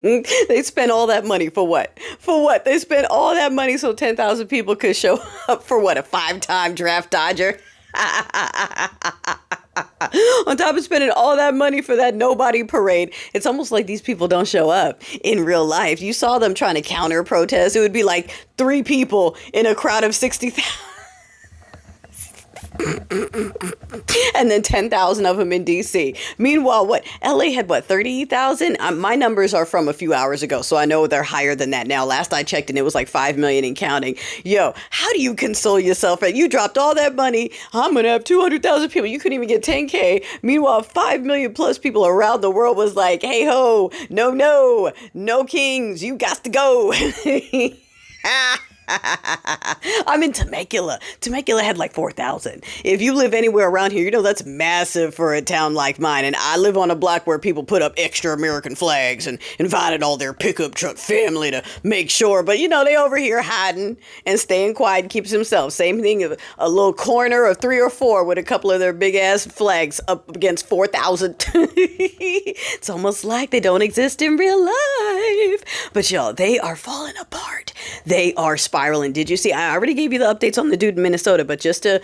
They spent all that money for what? For what? They spent all that money so 10,000 people could show up for what? A five-time draft dodger? On top of spending all that money for that nobody parade, it's almost like these people don't show up in real life. You saw them trying to counter protest. It would be like three people in a crowd of 60,000. And then 10,000 of them in DC. Meanwhile, what? LA had what, 30,000? My numbers are from a few hours ago, so I know they're higher than that now. Last I checked, and it was like 5 million and counting. Yo, how do you console yourself? You dropped all that money. I'm going to have 200,000 people. You couldn't even get 10K. Meanwhile, 5 million plus people around the world was like, hey ho, no kings. You got to go. I'm in Temecula. Temecula had like 4,000. If you live anywhere around here, you know that's massive for a town like mine. And I live on a block where people put up extra American flags and invited all their pickup truck family to make sure. But, you know, they over here hiding and staying quiet and keeps themselves. Same thing, a little corner of 3 or 4 with a couple of their big ass flags up against 4,000. It's almost like they don't exist in real life. But y'all, they are falling apart. They are spiraling. Did you see? I already gave you the updates on the dude in Minnesota, but just to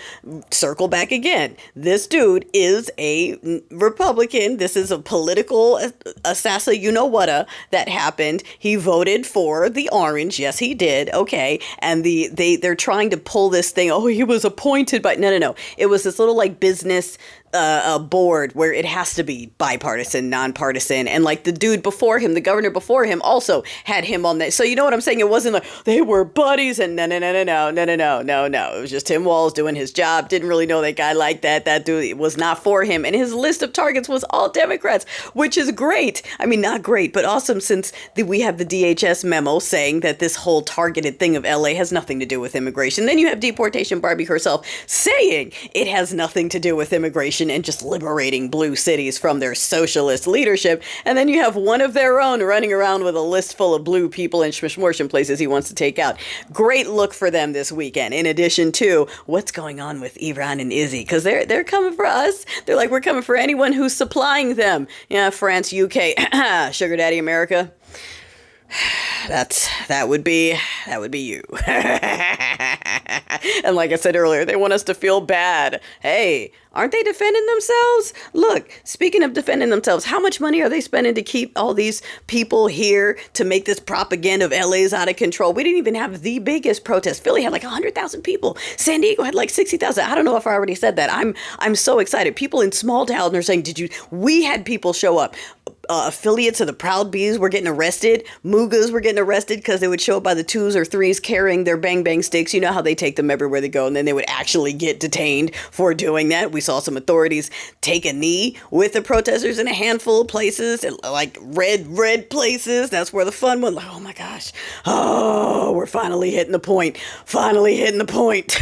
circle back again, this dude is a Republican. This is a political assassin, you know what, that happened. He voted for the orange. Yes, he did. Okay. And they're trying to pull this thing. Oh, he was appointed by, no. It was this little like business a board where it has to be bipartisan, nonpartisan. And like the dude before him, the governor before him also had him on that. So you know what I'm saying? It wasn't like they were buddies and no. It was just Tim Walz doing his job. Didn't really know that guy like that. That dude was not for him. And his list of targets was all Democrats, which is great. I mean, not great, but awesome since we have the DHS memo saying that this whole targeted thing of LA has nothing to do with immigration. Then you have Deportation Barbie herself saying it has nothing to do with immigration and just liberating blue cities from their socialist leadership. And then you have one of their own running around with a list full of blue people and schmorsham places he wants to take out. Great look for them this weekend, in addition to what's going on with Iran and Izzy, because they're coming for us. They're like, we're coming for anyone who's supplying them. Yeah, France, UK, sugar daddy America. That would be you. And like I said earlier, they want us to feel bad. Hey, aren't they defending themselves? Look, speaking of defending themselves, how much money are they spending to keep all these people here to make this propaganda of LA's out of control? We didn't even have the biggest protest. Philly had like 100,000 people. San Diego had like 60,000. I don't know if I already said that. I'm so excited. People in small towns are saying, we had people show up. Affiliates of the Proud Bees were getting arrested. Mugas were getting arrested because they would show up by the 2s or 3s carrying their bang bang sticks. You know how they take them everywhere they go, and then they would actually get detained for doing that. We saw some authorities take a knee with the protesters in a handful of places, like red places. That's where the fun went. Like, oh my gosh. Oh, we're finally hitting the point. Finally hitting the point.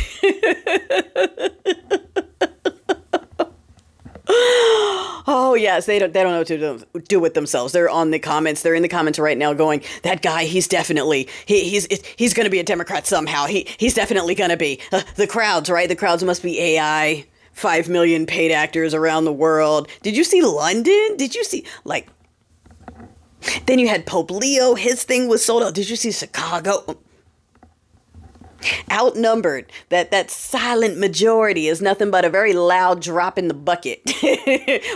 Oh yes, they don't know what to do with themselves. They're on the comments. They're in the comments right now going, that guy, he's definitely he's going to be a Democrat somehow. He's definitely going to be. The crowds, right? The crowds must be AI. 5 million paid actors around the world. Did you see London? Did you see like? Then you had Pope Leo. His thing was sold out. Did you see Chicago? Outnumbered. That silent majority is nothing but a very loud drop in the bucket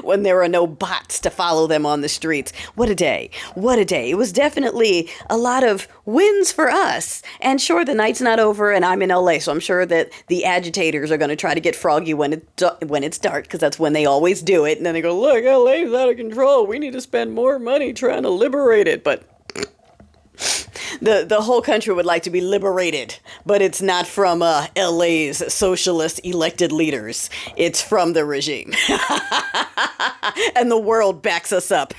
when there are no bots to follow them on the streets. What a day. What a day. It was definitely a lot of wins for us. And sure, the night's not over and I'm in LA, so I'm sure that the agitators are going to try to get froggy when it's dark, because that's when they always do it. And then they go, look, LA's out of control. We need to spend more money trying to liberate it. But the whole country would like to be liberated, but it's not from LA's socialist elected leaders. It's from the regime. And the world backs us up.